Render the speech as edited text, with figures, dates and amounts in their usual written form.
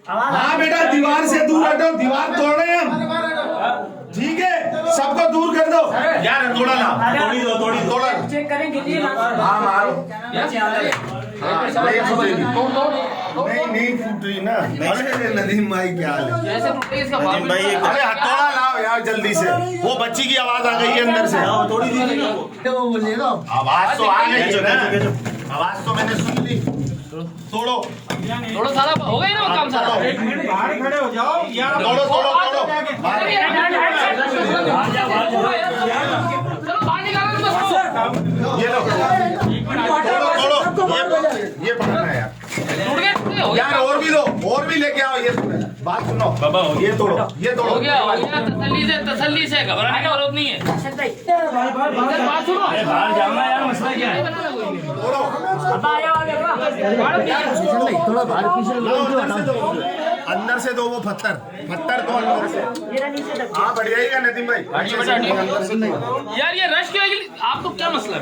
हाँ बेटा, दीवार से दूर हटो, दीवार तोड़े हम, ठीक है, सबको दूर कर दो यार। थोड़ा ला, थोड़ी दो, थोड़ी थोड़ा चेक करेंगे। हाँ मारो, नहीं फूट रही ना। अरे नदीम भाई क्या हाल है? जैसे टूटे इसका नदीम भाई, अरे हथौड़ा लाओ यार जल्दी से, वो बच्ची की आवाज आ गई है अंदर से। थोड़ी दी ना, आवाज तो आ गई है ना, आवाज तो मैंने सुन ली। तोड़ो थोड़ा सारा हो गया ना काम सारा। एक मिनट बाहर खड़े हो जाओ यार। तोड़ो तोड़ो तोड़ो, चलो बाहर निकालो। ये लो, तोड़ो तोड़ो, ये पकड़ना है यार। टूट गए यार और भी दो, और भी लेके आओ। ये बात सुनो बाबा, ये तोड़ो, ये तोड़ो। हो गया तसल्ली से घबराने की जरूरत नहीं है। बात सुनो, बाहर जाना यार, मसला क्या है? तोड़ो, थोड़ा बाहर पीछे अंदर से दो वो पत्थर दो अंदर से। हाँ बढ़िया ही है नदीम भाई। यार ये रश क्यों है? आपको क्या मसला है?